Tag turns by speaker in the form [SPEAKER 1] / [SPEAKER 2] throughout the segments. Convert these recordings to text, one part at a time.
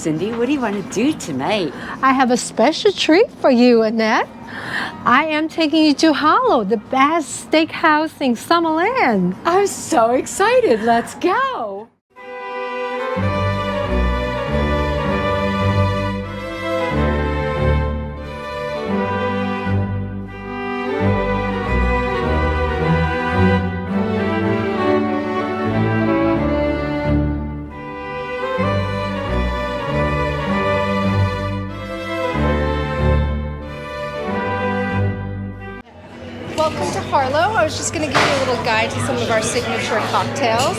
[SPEAKER 1] Cindy. What do you want to do tonight?
[SPEAKER 2] I have a special treat for you, Annette. I am taking you to Harlo, the best steakhouse in Summerlin.
[SPEAKER 1] I'm so excited. Let's go.
[SPEAKER 3] Welcome to Harlo. I was just going to give you a little guide to some of our signature cocktails.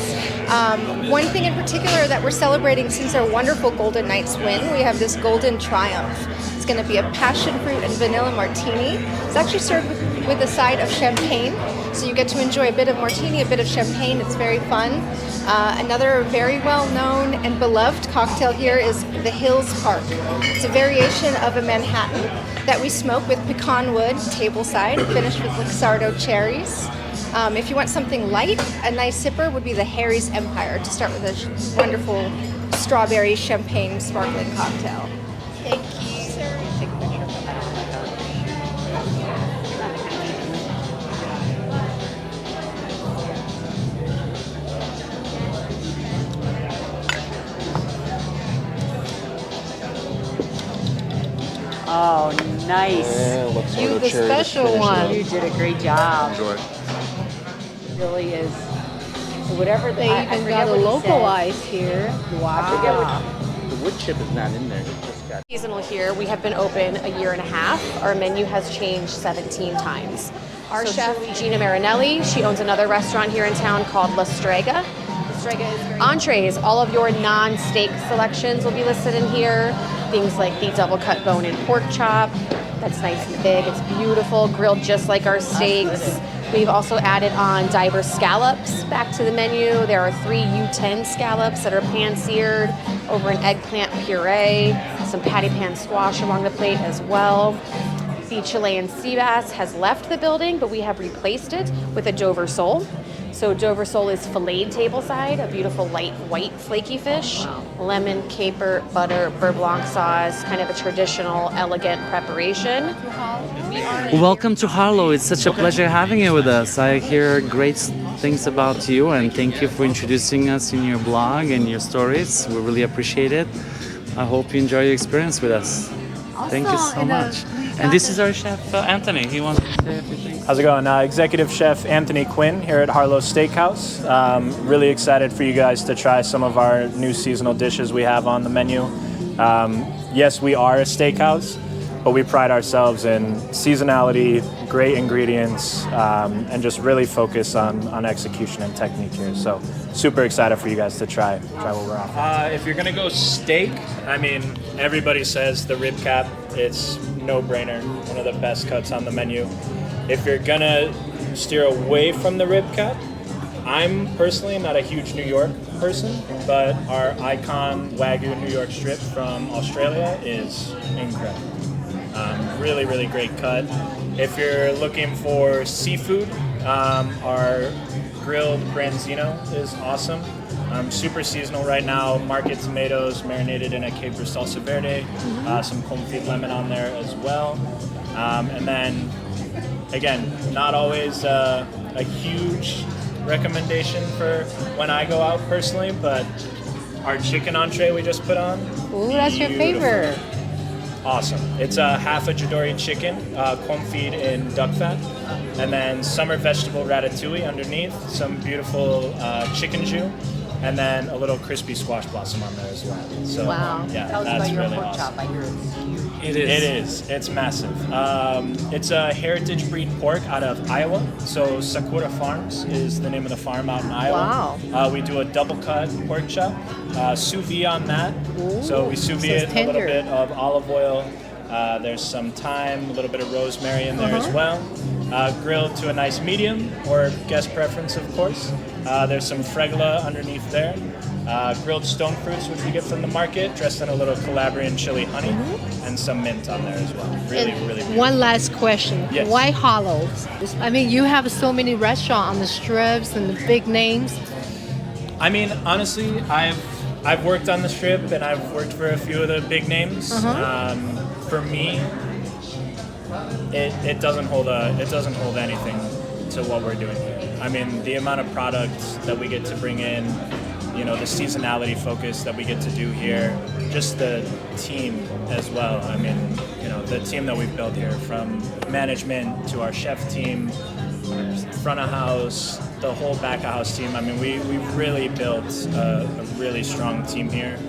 [SPEAKER 3] One thing in particular that we're celebrating since our wonderful Golden Knights win, we have this Golden Triumph. It's going to be a passion fruit and vanilla martini. It's actually served with a side of champagne, so you get to enjoy a bit of martini, a bit of champagne. It's very fun. Another very well-known and beloved cocktail here is the Hills Park. It's a variation of a Manhattan that we smoke with pecan wood, tableside, finished with Luxardo cherries. If you want something light, a nice sipper would be the Harry's Empire, to start with a wonderful strawberry champagne sparkling cocktail. Thank you, sir. Take a picture.
[SPEAKER 1] Oh, nice.
[SPEAKER 4] Yeah,
[SPEAKER 2] You the special one.
[SPEAKER 1] You did a great job.
[SPEAKER 4] Enjoy.
[SPEAKER 1] It really is. So whatever
[SPEAKER 2] They even got a local ice here. Wow.
[SPEAKER 4] The wood chip is not in there. It just got.
[SPEAKER 5] Seasonal here. We have been open a year and a half. Our menu has changed 17 times. Our chef, Gina Marinelli, she owns another restaurant here in town called La Strega. La Strega is very entrees. All of your non-steak selections will be listed in here. Things like the double cut bone and pork chop. That's nice and big. It's beautiful, grilled just like our steaks. We've also added on diver scallops back to the menu. There are 3 U10 scallops that are pan-seared over an eggplant puree, some patty pan squash along the plate as well. The Chilean sea bass has left the building, but we have replaced it with a Dover sole. So Dover sole is filleted tableside, a beautiful light white flaky fish, lemon, caper, butter, beurre blanc sauce, kind of a traditional, elegant preparation.
[SPEAKER 6] Welcome to Harlo. It's such a pleasure having you with us. I hear great things about you, and thank you for introducing us in your blog and your stories. We really appreciate it. I hope you enjoy your experience with us. Thank you so much. And this is our chef, Anthony. He wants to say a few things.
[SPEAKER 7] How's it going? Executive Chef Anthony Quinn here at Harlo Steakhouse. Really excited for you guys to try some of our new seasonal dishes we have on the menu. Yes, we are a steakhouse, but we pride ourselves in seasonality, great ingredients, and just really focus on execution and technique here. So super excited for you guys to try what we're offering. If you're gonna go steak, I mean, everybody says the rib cap. It's no-brainer, one of the best cuts on the menu. If you're gonna steer away from the rib cap, I'm personally not a huge New York person, but our icon Wagyu New York strip from Australia is incredible. Really, really great cut. If you're looking for seafood, our grilled branzino is awesome. Super seasonal right now. Market tomatoes marinated in a caper salsa verde, some confit lemon on there as well. And then, again, not always a huge recommendation for when I go out personally, but our chicken entree we just put on.
[SPEAKER 2] Ooh, that's your favorite.
[SPEAKER 7] Awesome. It's a half a Jadori chicken, confit in duck fat, and then summer vegetable ratatouille underneath, some beautiful chicken jus, and then a little crispy squash blossom on there as well. So,
[SPEAKER 2] wow.
[SPEAKER 7] Yeah,
[SPEAKER 1] Tell us
[SPEAKER 7] that's
[SPEAKER 1] about your
[SPEAKER 7] really
[SPEAKER 1] pork
[SPEAKER 7] awesome.
[SPEAKER 1] chop. I hear it's huge.
[SPEAKER 6] It is.
[SPEAKER 7] It is. It's massive. It's a heritage breed pork out of Iowa. So Sakura Farms is the name of the farm out in Iowa.
[SPEAKER 2] Wow.
[SPEAKER 7] We do a double cut pork chop, sous vide on that.
[SPEAKER 2] Ooh,
[SPEAKER 7] So we sous vide
[SPEAKER 2] so
[SPEAKER 7] it,
[SPEAKER 2] it's
[SPEAKER 7] a little
[SPEAKER 2] tender.
[SPEAKER 7] bit of olive oil. There's some thyme, a little bit of rosemary in there as well. Grilled to a nice medium, or guest preference, of course. There's some fregula underneath there. Grilled stone fruits, which we get from the market, dressed in a little Calabrian chili honey, and some mint on there as well. Really,
[SPEAKER 2] And
[SPEAKER 7] really beautiful.
[SPEAKER 2] one last question.
[SPEAKER 7] Yes.
[SPEAKER 2] Why Harlo? I mean, you have so many restaurants on the strips and the big names.
[SPEAKER 7] I mean, honestly, I've I've worked on the strip and I've worked for a few of the big names. For me, it doesn't hold anything to what we're doing here. I mean, the amount of products that we get to bring in, you know, the seasonality focus that we get to do here, just the team as well. I mean, you know, the team that we've built here, from management to our chef team, front of house, the whole back of house team. I mean, we've really built a really strong team here.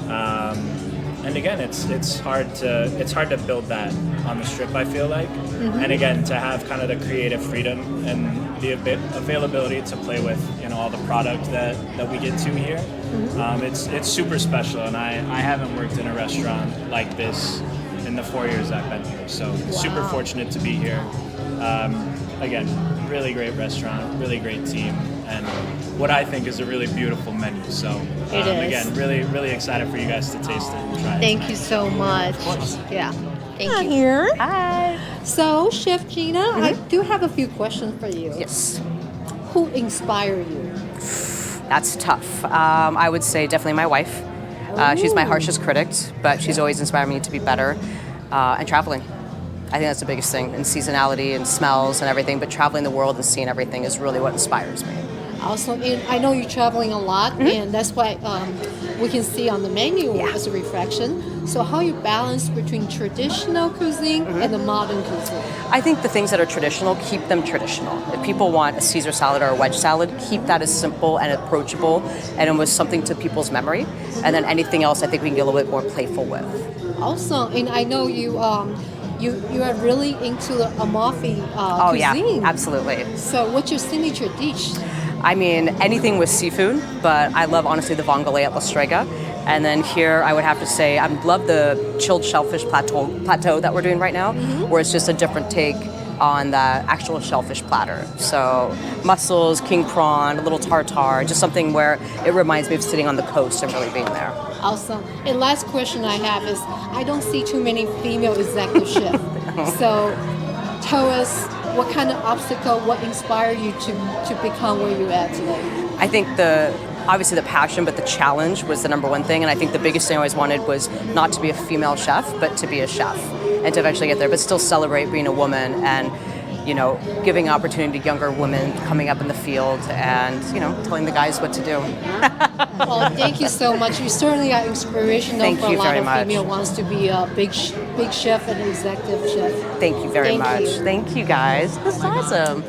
[SPEAKER 7] And again, it's hard to build that on the strip, I feel like. And again, to have kind of the creative freedom and the availability to play with, you know, all the product that we get to here. It's super special, and I haven't worked in a restaurant like this in the 4 years I've been here. So super fortunate to be here. Again, really great restaurant, really great team, and what I think is a really beautiful menu. So
[SPEAKER 2] It is.
[SPEAKER 7] again, really excited for you guys to taste it and try it.
[SPEAKER 2] Thank you so much. Yeah. Thank you.
[SPEAKER 8] Here.
[SPEAKER 2] Hi. So, Chef Gina, I do have a few questions for you.
[SPEAKER 9] Yes,
[SPEAKER 2] Who inspired you?
[SPEAKER 9] that's tough. I would say definitely my wife. She's my harshest critic, but she's always inspired me to be better. And traveling. I think that's the biggest thing, and seasonality and smells and everything, but traveling the world and seeing everything is really what inspires me.
[SPEAKER 2] Also, and I know you're traveling a lot, and that's why we can see on the menu as a reflection. So how you balance between traditional cuisine and the modern cuisine?
[SPEAKER 9] I think the things that are traditional, keep them traditional. If people want a Caesar salad or a wedge salad, keep that as simple and approachable and it was something to people's memory. And then anything else I think we can get a little bit more playful with.
[SPEAKER 2] Also, and I know you are really into the Amalfi
[SPEAKER 9] Oh
[SPEAKER 2] cuisine.
[SPEAKER 9] yeah, absolutely.
[SPEAKER 2] So what's your signature dish?
[SPEAKER 9] I mean, anything with seafood, but I love, honestly, the vongole at La Strega. And then here, I would have to say, I love the chilled shellfish plateau that we're doing right now, where it's just a different take on the actual shellfish platter. So mussels, king prawn, a little tartare, just something where it reminds me of sitting on the coast and really being there.
[SPEAKER 2] Awesome. And last question I have is, I don't see too many female executive chefs. So tell us, what kind of obstacle, what inspired you to become where you're at today?
[SPEAKER 9] I think obviously the passion, but the challenge was the number one thing. And I think the biggest thing I always wanted was not to be a female chef, but to be a chef and to eventually get there, but still celebrate being a woman and, you know, giving opportunity to younger women coming up in the field and, you know, telling the guys what to do.
[SPEAKER 2] Well, thank you so much. You certainly are inspirational
[SPEAKER 9] Thank
[SPEAKER 2] for a
[SPEAKER 9] you
[SPEAKER 2] lot
[SPEAKER 9] very
[SPEAKER 2] of
[SPEAKER 9] much.
[SPEAKER 2] female wants to be a big chef and executive chef.
[SPEAKER 9] Thank you very
[SPEAKER 2] Thank
[SPEAKER 9] much.
[SPEAKER 2] you.
[SPEAKER 9] Thank you guys. This is awesome.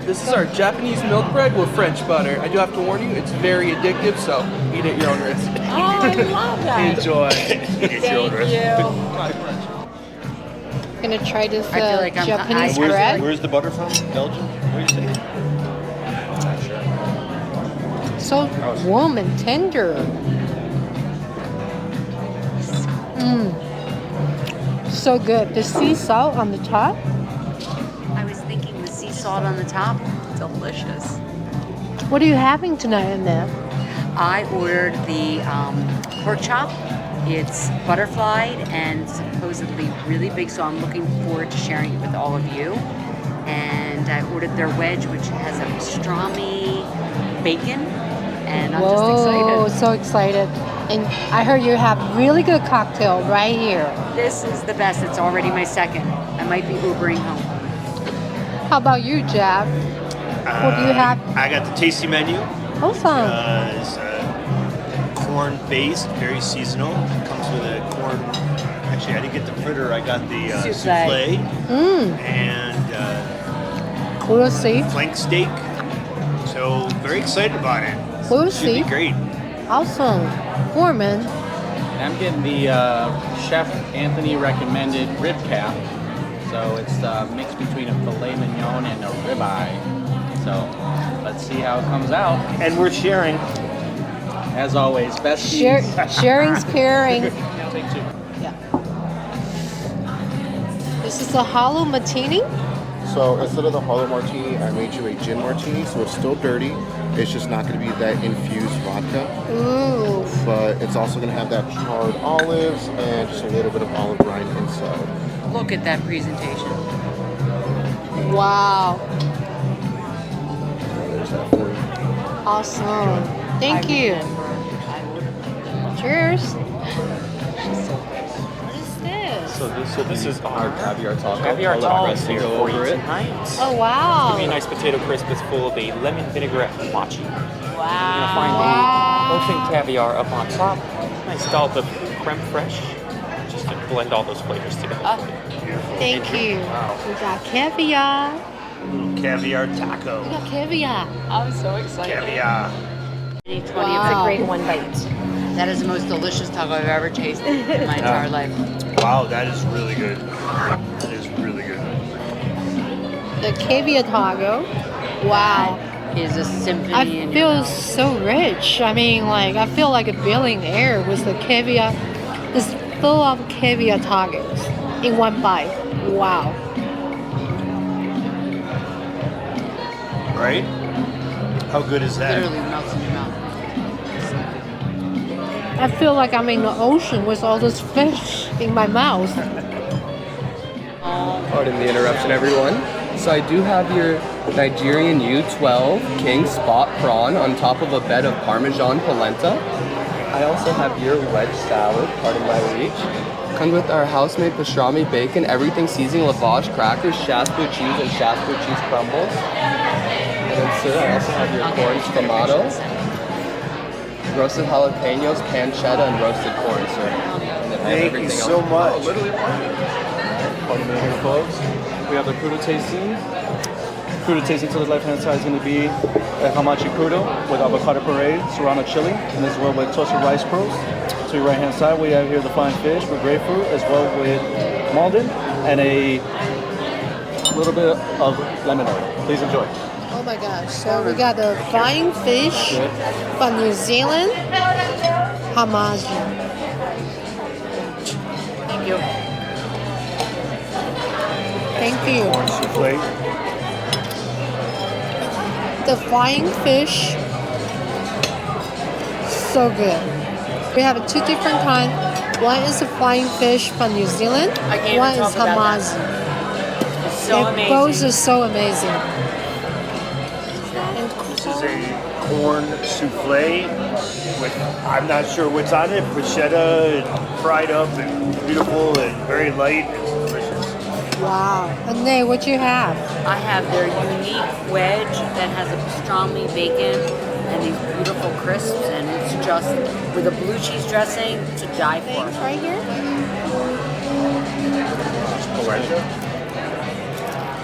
[SPEAKER 10] This is our Japanese milk bread with French butter. I do have to warn you, it's very addictive, so eat at your own risk.
[SPEAKER 1] Oh, I love that.
[SPEAKER 10] Enjoy.
[SPEAKER 1] Thank you.
[SPEAKER 2] Gonna try this
[SPEAKER 1] I feel like
[SPEAKER 2] Japanese bread.
[SPEAKER 11] Where's the butter from? Belgium? Where do you say?
[SPEAKER 2] So warm and tender. So good. The sea salt on the top.
[SPEAKER 1] I was thinking the sea salt on the top, delicious.
[SPEAKER 2] What are you having tonight, Annette?
[SPEAKER 1] I ordered the pork chop. It's butterflied and supposedly really big, so I'm looking forward to sharing it with all of you. And I ordered their wedge, which has a pastrami bacon, and I'm just excited.
[SPEAKER 2] So excited. And I heard you have really good cocktail right here.
[SPEAKER 1] This is the best. It's already my second. I might be Ubering home.
[SPEAKER 2] How about you, Jeff? What do you have?
[SPEAKER 11] I got the tasty menu.
[SPEAKER 2] Awesome.
[SPEAKER 11] It's corn based, very seasonal. It comes with a corn. Actually, I didn't get the fritter. I got the souffle and
[SPEAKER 2] We'll see.
[SPEAKER 11] flank steak. So very excited about it.
[SPEAKER 2] We'll
[SPEAKER 11] Should be
[SPEAKER 2] see.
[SPEAKER 11] great.
[SPEAKER 2] Awesome. Foreman.
[SPEAKER 4] And I'm getting the Chef Anthony recommended rib cap. So it's a mix between a filet mignon and a ribeye. So let's see how it comes out.
[SPEAKER 11] And we're sharing.
[SPEAKER 4] As always, best
[SPEAKER 2] Sharing's caring.
[SPEAKER 4] Take two.
[SPEAKER 2] Yeah. This is a Harlo martini.
[SPEAKER 12] So instead of the Harlo martini, I made you a gin martini. So it's still dirty. It's just not going to be that infused vodka.
[SPEAKER 2] Ooh.
[SPEAKER 12] But it's also going to have that charred olives and just a little bit of olive rind inside.
[SPEAKER 1] Look at that presentation.
[SPEAKER 2] Wow.
[SPEAKER 12] There's that for you.
[SPEAKER 2] Awesome. Thank you. Cheers. What is this?
[SPEAKER 8] So this is our caviar taco.
[SPEAKER 13] Caviar
[SPEAKER 8] I'll let
[SPEAKER 13] taco
[SPEAKER 8] Preston
[SPEAKER 13] here
[SPEAKER 8] go
[SPEAKER 13] for
[SPEAKER 8] over
[SPEAKER 13] you
[SPEAKER 8] it.
[SPEAKER 13] tonight.
[SPEAKER 2] Oh, wow.
[SPEAKER 13] Give me a nice potato crisp that's full of a lemon vinaigrette machi. You're gonna find
[SPEAKER 2] Wow.
[SPEAKER 13] the ocean caviar up on top. Nice dollop of creme fraiche, just to blend all those flavors together.
[SPEAKER 2] Thank you. We got caviar.
[SPEAKER 11] Caviar taco.
[SPEAKER 2] We got caviar.
[SPEAKER 5] I'm so excited.
[SPEAKER 11] Caviar.
[SPEAKER 1] 20
[SPEAKER 5] It's a
[SPEAKER 1] wow.
[SPEAKER 5] great one bite.
[SPEAKER 1] That is the most delicious taco I've ever tasted in my entire life.
[SPEAKER 11] Wow, that is really good. That is really good.
[SPEAKER 2] The caviar taco. Wow.
[SPEAKER 1] Is a symphony
[SPEAKER 2] I
[SPEAKER 1] in your
[SPEAKER 2] feel
[SPEAKER 1] mouth.
[SPEAKER 2] so rich. I mean, like, I feel like a billionaire with the caviar. It's full of caviar tacos in one bite. Wow.
[SPEAKER 11] Right? How good is that?
[SPEAKER 1] Literally melts in your mouth.
[SPEAKER 2] I feel like I'm in the ocean with all this fish in my mouth.
[SPEAKER 14] Pardon the interruption, everyone. So I do have your Nigerian U12 King Spot Prawn on top of a bed of Parmesan polenta. I also have your wedge salad, pardon my reach. Comes with our house-made pastrami bacon, everything seasoning, lavage crackers, shaspo cheese, and shaspo cheese crumbles. And then, sir, I also have your corn sfumato, roasted jalapenos, pancetta, and roasted corn, sir. And then I have
[SPEAKER 11] Thank you
[SPEAKER 14] everything
[SPEAKER 11] so
[SPEAKER 14] else.
[SPEAKER 11] much.
[SPEAKER 14] Oh, literally
[SPEAKER 8] Pardon me here, folks. We have the crudo tasting. Crudo tasting to the left-hand side is going to be a hamachi crudo with avocado puree, serrano chili, and as well with toasted rice pearls. To your right-hand side, we have here the fine fish with grapefruit, as well with Malden, and a little bit of lemon oil. Please enjoy.
[SPEAKER 2] Oh my gosh. So we got the flying fish from New Zealand. Hamaji.
[SPEAKER 1] Thank you.
[SPEAKER 2] Thank you.
[SPEAKER 11] Corn souffle.
[SPEAKER 2] The flying fish. So good. We have two different kinds. One is the flying fish from New Zealand.
[SPEAKER 1] I can't
[SPEAKER 2] One
[SPEAKER 1] even
[SPEAKER 2] is
[SPEAKER 1] talk about
[SPEAKER 2] hamazi.
[SPEAKER 1] It's so amazing.
[SPEAKER 2] Both are so amazing.
[SPEAKER 11] This is a corn souffle with, I'm not sure what's on it, bruschetta, and fried up and beautiful and very light and delicious.
[SPEAKER 2] Wow. And Nay, what you have?
[SPEAKER 1] I have their unique wedge that has a pastrami bacon and these beautiful crisps, and it's just with a blue cheese dressing to die for.
[SPEAKER 2] Thanks right here.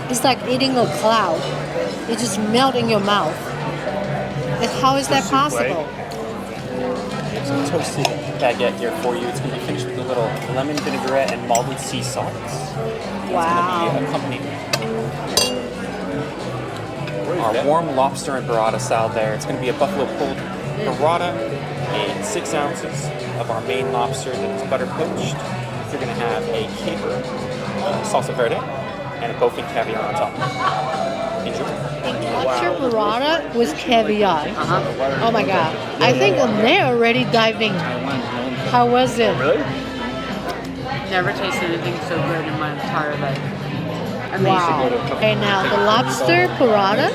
[SPEAKER 2] It's like eating a cloud. It just melts in your mouth. And how is that possible?
[SPEAKER 13] It's a toasted baguette here for you. It's going to be finished with a little lemon vinaigrette and malted sea salt.
[SPEAKER 2] Wow.
[SPEAKER 13] It's going to be accompanied our warm lobster and burrata salad there. It's going to be a buffalo pulled burrata and 6 ounces of our main lobster that is butter poached. You're going to have a caper, salsa verde, and a bowfin caviar on top. Enjoy.
[SPEAKER 2] Lobster burrata with caviar. Oh my god. I think Nay already dived in. How was it?
[SPEAKER 11] Really?
[SPEAKER 1] Never tasted anything so good in my entire life. Amazing.
[SPEAKER 2] Wow. Okay, now the lobster burrata.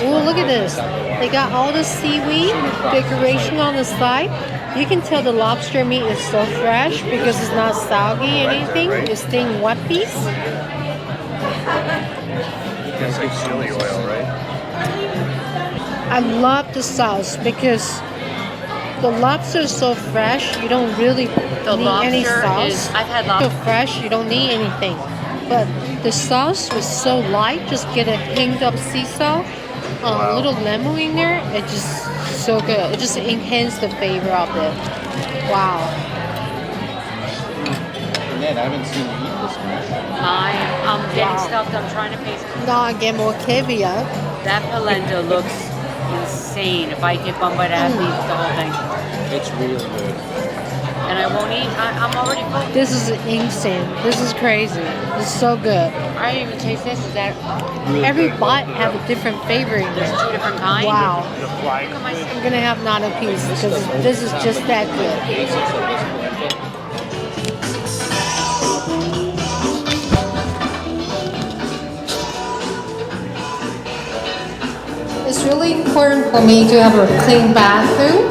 [SPEAKER 2] Oh, look at this. They got all the seaweed decoration on the side. You can tell the lobster meat is so fresh because it's not soggy or anything. It's staying in one piece.
[SPEAKER 11] It's like chili oil, right?
[SPEAKER 2] I love the sauce because the lobster is so fresh. You don't really need any sauce.
[SPEAKER 1] I've had
[SPEAKER 2] So
[SPEAKER 1] lobster.
[SPEAKER 2] fresh, you don't need anything. But the sauce was so light. Just get a hint of sea salt, a little lemon in there. It's just so good. It just enhanced the flavor of it. Wow.
[SPEAKER 12] Ned, I haven't seen you eat this much.
[SPEAKER 1] I'm getting stuffed. I'm trying to pace.
[SPEAKER 2] Now I get more caviar.
[SPEAKER 1] That polenta looks insane. If I get one bite, I have to eat the whole thing.
[SPEAKER 12] It's really good.
[SPEAKER 1] And I won't eat. I'm already full.
[SPEAKER 2] This is insane. This is crazy. It's so good.
[SPEAKER 1] I didn't even taste this. Is that
[SPEAKER 2] Every bite have a different flavor in
[SPEAKER 1] there's
[SPEAKER 2] it.
[SPEAKER 1] 2 different kinds?
[SPEAKER 2] Wow.
[SPEAKER 11] The flying
[SPEAKER 2] I'm gonna have another piece because this is just that good. It's really important for me to have a clean bathroom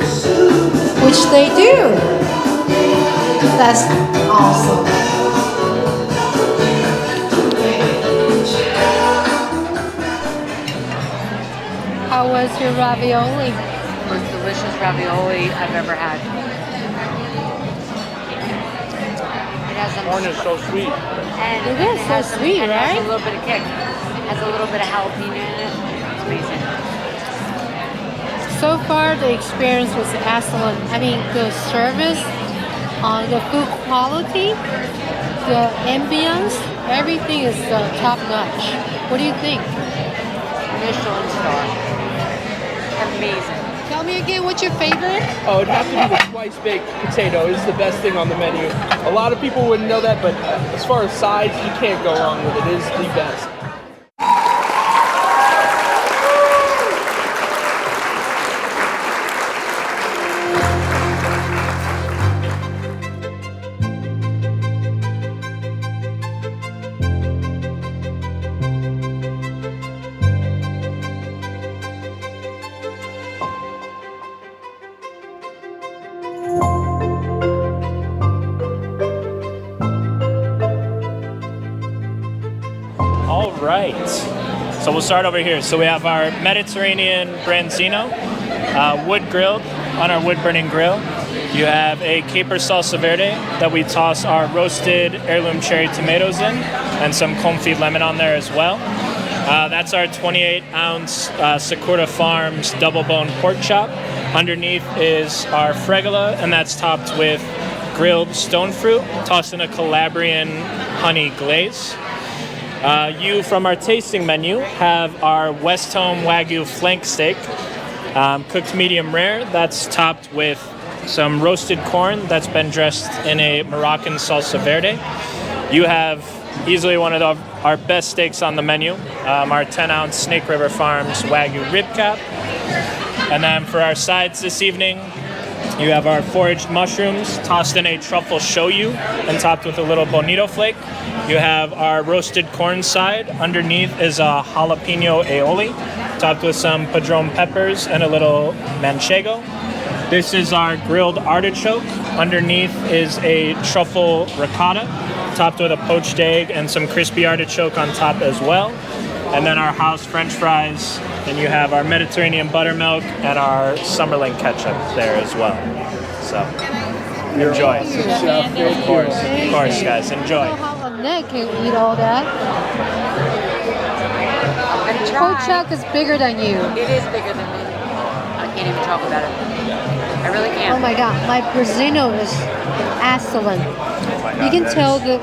[SPEAKER 2] which they do. That's awesome. How was your ravioli?
[SPEAKER 1] Most delicious ravioli I've ever had. It has some
[SPEAKER 4] Corn is so sweet.
[SPEAKER 1] and
[SPEAKER 2] It is so
[SPEAKER 1] has some-
[SPEAKER 2] sweet,
[SPEAKER 1] and it has
[SPEAKER 2] right?
[SPEAKER 1] a little bit of kick. It has a little bit of jalapeno in it. It's amazing.
[SPEAKER 2] So far, the experience was excellent. I mean, the service, the food quality, the ambience, everything is top notch. What do you think?
[SPEAKER 1] Michelin star. Amazing.
[SPEAKER 2] Tell me again, what's your favorite?
[SPEAKER 10] Oh, it'd have to be the twice baked potato. It's the best thing on the menu. A lot of people wouldn't know that, but as far as sides, you can't go wrong with it. It is the best.
[SPEAKER 7] All right. So we'll start over here. So we have our Mediterranean branzino, wood grilled on our wood burning grill. You have a caper salsa verde that we toss our roasted heirloom cherry tomatoes in, and some confit lemon on there as well. That's our 28-ounce Sakura Farms double bone pork chop. Underneath is our fregola, and that's topped with grilled stone fruit, tossed in a Calabrian honey glaze. You, from our tasting menu, have our West Home Wagyu flank steak, cooked medium rare. That's topped with some roasted corn that's been dressed in a Moroccan salsa verde. You have easily one of our best steaks on the menu, our 10-ounce Snake River Farms Wagyu rib cap. And then for our sides this evening, you have our foraged mushrooms tossed in a truffle shoyu and topped with a little bonito flake. You have our roasted corn side. Underneath is a jalapeno aioli, topped with some padron peppers and a little manchego. This is our grilled artichoke. Underneath is a truffle ricotta, topped with a poached egg and some crispy artichoke on top as well. And then our house French fries. And you have our Mediterranean buttermilk and our Summerlin ketchup there as well. So, enjoy. Of course, guys, enjoy.
[SPEAKER 2] How a neck can eat all that? Pork chop is bigger than you.
[SPEAKER 1] It is bigger than me. I can't even talk about it. I really can't.
[SPEAKER 2] Oh my god, my Brazino is excellent. You can tell the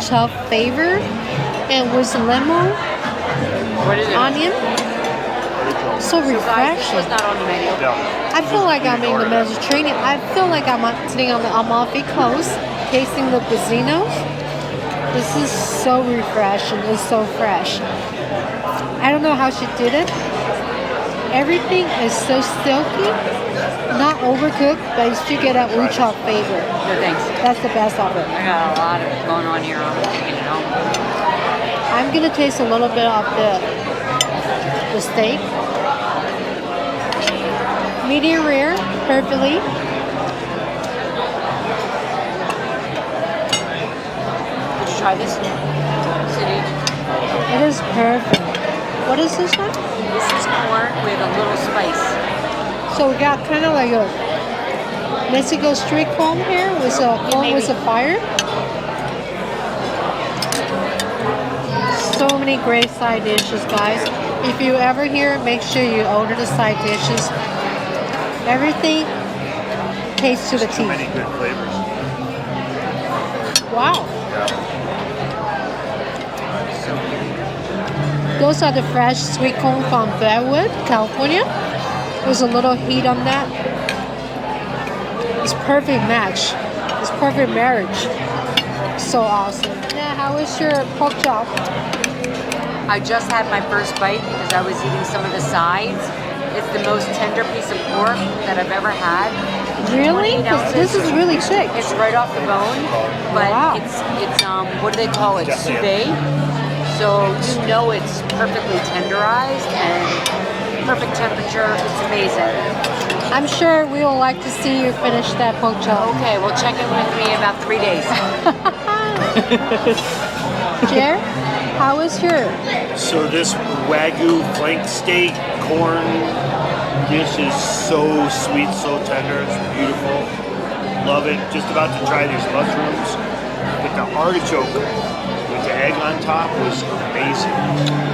[SPEAKER 2] chop flavor, and with lemon, onion, so refreshing.
[SPEAKER 1] This was not on the menu.
[SPEAKER 2] I feel like I'm in the Mediterranean. I feel like I'm sitting on the Amalfi Coast, tasting the Brazino. This is so refreshing. It's so fresh. I don't know how she did it. Everything is so silky, not overcooked, but you still get that chop flavor.
[SPEAKER 1] No thanks.
[SPEAKER 2] That's the best of it.
[SPEAKER 1] I got a lot of it going on here. I'm taking it home.
[SPEAKER 2] I'm gonna taste a little bit of the steak. Medium rare, perfectly.
[SPEAKER 1] Did you try this?
[SPEAKER 2] It is perfect. What is this one?
[SPEAKER 1] This is corn with a little spice.
[SPEAKER 2] So we got kind of like a Mexico street corn here with a corn with a fire. So many great side dishes, guys. If you ever here, make sure you order the side dishes. Everything tastes to the teeth.
[SPEAKER 11] Many good flavors.
[SPEAKER 2] Wow. Those are the fresh sweet corn from Bearwood, California. There's a little heat on that. It's perfect match. It's perfect marriage. So awesome. Yeah, how is your pork chop?
[SPEAKER 1] I just had my first bite because I was eating some of the sides. It's the most tender piece of pork that I've ever had.
[SPEAKER 2] Really?
[SPEAKER 1] 28 ounces.
[SPEAKER 2] This is really thick.
[SPEAKER 1] It's right off the bone, but
[SPEAKER 2] Wow.
[SPEAKER 1] it's what do they call it? Sous vide. So you know it's perfectly tenderized, and perfect temperature. It's amazing.
[SPEAKER 2] I'm sure we will like to see you finish that pork chop.
[SPEAKER 1] Okay, well, check in with me in about 3 days.
[SPEAKER 2] Jer, how was yours?
[SPEAKER 11] So this Wagyu flank steak corn dish is so sweet, so tender, it's beautiful. Love it. Just about to try these mushrooms. But the artichoke with the egg on top was amazing.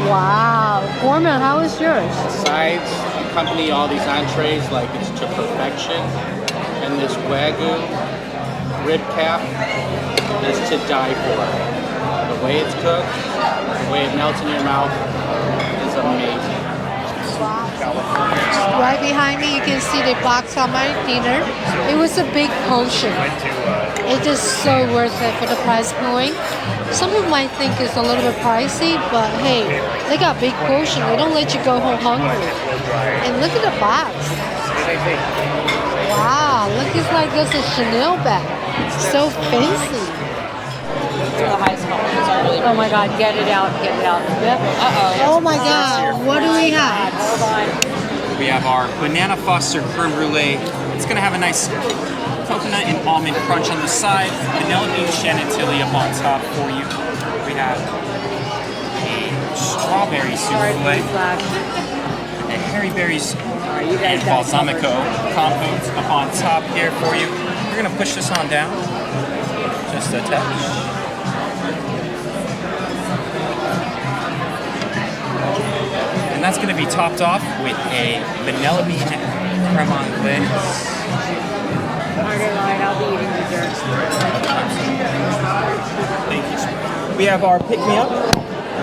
[SPEAKER 2] Wow. Gorman, how was yours?
[SPEAKER 4] Sides accompany all these entrees like it's to perfection. And this Wagyu rib cap is to die for. The way it's cooked, the way it melts in your mouth is amazing.
[SPEAKER 2] Right behind me, you can see the box on my dinner. It was a big portion. It is so worth it for the price point. Some people might think it's a little bit pricey, but hey, they got big portion. They don't let you go home hungry. And look at the box. Wow, look, it's like this a Chanel bag. So fancy.
[SPEAKER 1] Oh my God, get it out, get it out.
[SPEAKER 2] Oh my God, what do we have?
[SPEAKER 1] Hold on.
[SPEAKER 13] We have our banana foster creme brulee. It's gonna have a nice coconut and almond crunch on the side, vanilla bean chantilly up on top for you. We have a strawberry souffle, a hairy berries and balsamico compote up on top here for you. We're gonna push this on down, just a touch. And that's going to be topped off with a vanilla bean creme anglaise.
[SPEAKER 1] I'll be eating dessert.
[SPEAKER 13] Thank you. We have our pick-me-up.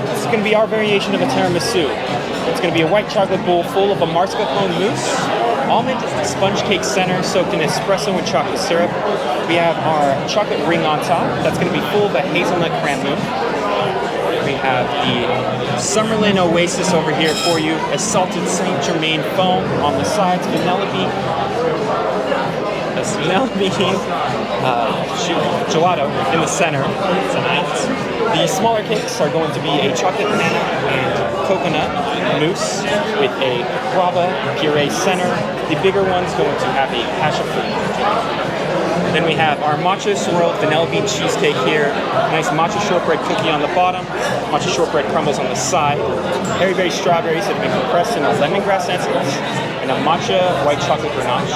[SPEAKER 13] This is going to be our variation of a tiramisu. It's going to be a white chocolate bowl full of a mascarpone mousse. Almond is the sponge cake center soaked in espresso and chocolate syrup. We have our chocolate ring on top. That's going to be full of a hazelnut cranberry. We have the Summerlin Oasis over here for you, a salted Saint Germain foam on the sides, vanilla bean gelato in the center tonight. The smaller cakes are going to be a chocolate banana and coconut mousse with a guava puree center. The bigger one's going to have a passion fruit. Then we have our matcha swirled vanilla bean cheesecake here. Nice matcha shortbread cookie on the bottom, matcha shortbread crumbles on the side, hairy berry strawberries that have been compressed in a lemongrass essence, and a matcha white chocolate ganache.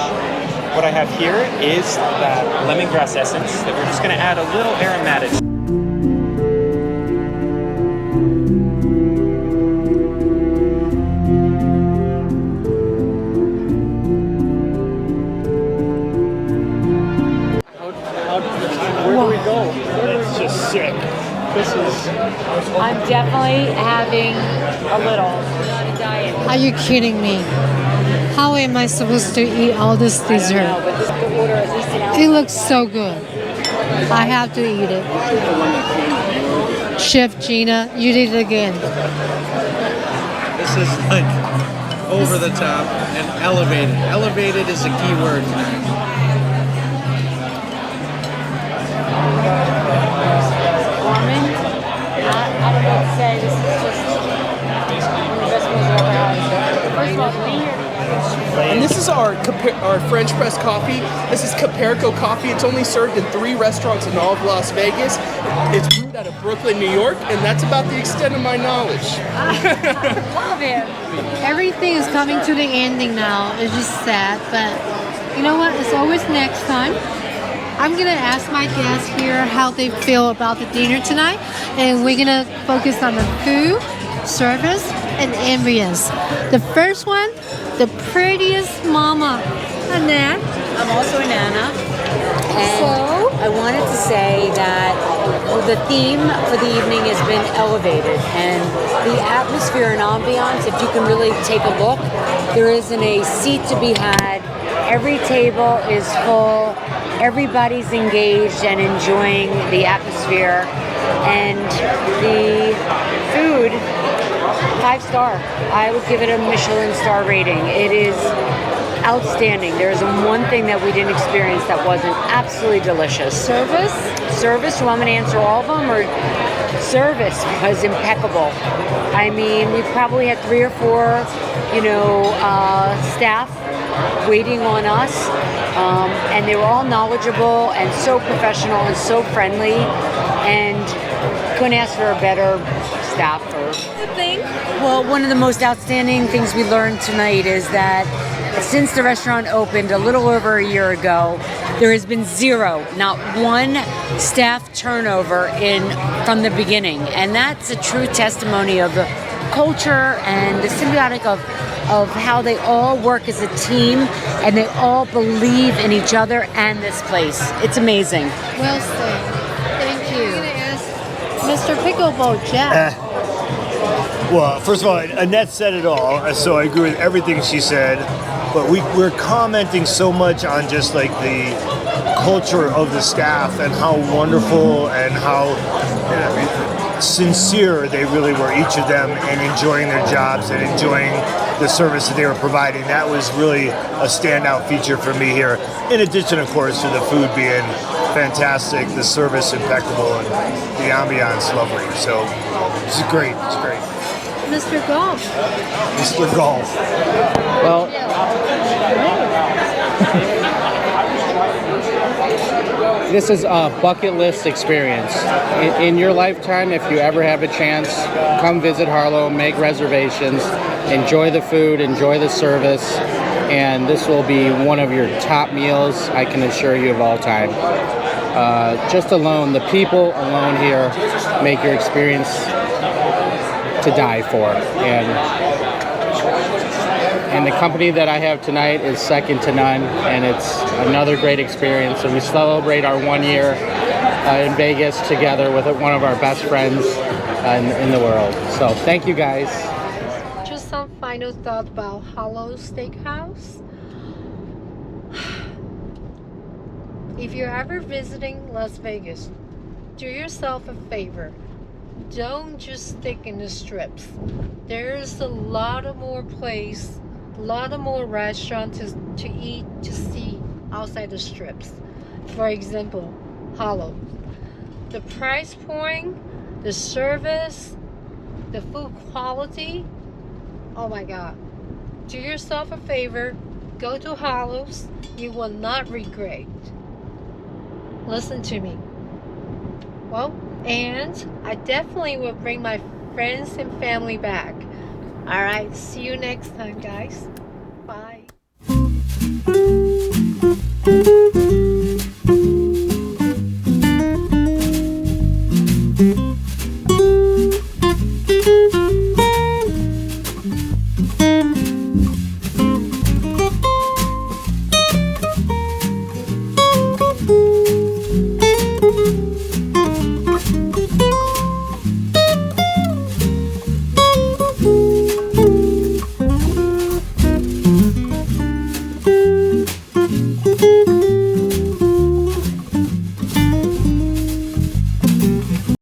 [SPEAKER 13] What I have here is that lemongrass essence that we're just going to add a little aromatic.
[SPEAKER 11] It's just sick.
[SPEAKER 1] I'm definitely having a little. I'm on a diet.
[SPEAKER 2] Are you kidding me? How am I supposed to eat all this dessert? It looks so good. I have to eat it. Chef Gina, you did it again.
[SPEAKER 15] This is like over the top and elevated. Elevated is a key word tonight.
[SPEAKER 1] I don't know what to say. This is just one of the best meals I've ever had. First of all, to be here together.
[SPEAKER 10] And this is our French press coffee. This is Caperco coffee. It's only served in 3 restaurants in all of Las Vegas. It's brewed out of Brooklyn, New York, and that's about the extent of my knowledge.
[SPEAKER 2] Love it. Everything is coming to the ending now. It's just sad, but you know what? It's always next time. I'm gonna ask my guests here how they feel about the dinner tonight, and we're gonna focus on the food, service, and ambience. The first one, the prettiest mama, Annette.
[SPEAKER 1] I'm also an Anna. And
[SPEAKER 2] So?
[SPEAKER 1] I wanted to say that the theme for the evening has been elevated, and the atmosphere and ambiance, if you can really take a look, there isn't a seat to be had. Every table is full. Everybody's engaged and enjoying the atmosphere, and the food, 5 star. I would give it a Michelin star rating. It is outstanding. There isn't one thing that we didn't experience that wasn't absolutely delicious.
[SPEAKER 2] Service?
[SPEAKER 1] Service, do you want me to answer all of them? Or service was impeccable. I mean, we probably had 3 or 4, staff waiting on us. And they were all knowledgeable and so professional and so friendly. And couldn't ask for a better staff. Well, one of the most outstanding things we learned tonight is that since the restaurant opened a little over a year ago, there has been zero, not one staff turnover from the beginning. And that's a true testimony of the culture and the symbiotic of how they all work as a team and they all believe in each other and this place. It's amazing.
[SPEAKER 2] Well said. Thank you. I'm going to ask Mr. Pickleball Jack.
[SPEAKER 11] Well, first of all, Annette said it all, so I agree with everything she said. But we're commenting so much on just like the culture of the staff and how wonderful and how sincere they really were, each of them, in enjoying their jobs and enjoying the service that they were providing. That was really a standout feature for me here. In addition, of course, to the food being fantastic, the service impeccable, and the ambiance lovely. So it's great. It's great.
[SPEAKER 2] Mr. Golf.
[SPEAKER 11] Mr. Golf.
[SPEAKER 4] Well, this is a bucket list experience. In your lifetime, if you ever have a chance, come visit Harlo, make reservations, enjoy the food, enjoy the service, and this will be one of your top meals, I can assure you, of all time. Just alone, the people alone here make your experience to die for. And the company that I have tonight is second to none, and it's another great experience. And we celebrate our 1 year in Vegas together with one of our best friends in the world. So thank you guys.
[SPEAKER 2] Just some final thought about Harlo Steakhouse. If you're ever visiting Las Vegas, do yourself a favor. Don't just stick in the strips. There's a lot of more place, a lot of more restaurants to eat, to see outside the strips. For example, Harlo. The price point, the service, the food quality, oh my God. Do yourself a favor, go to Harlo's, you will not regret. Listen to me. Well, and I definitely will bring my friends and family back. All right, see you next time, guys. Bye.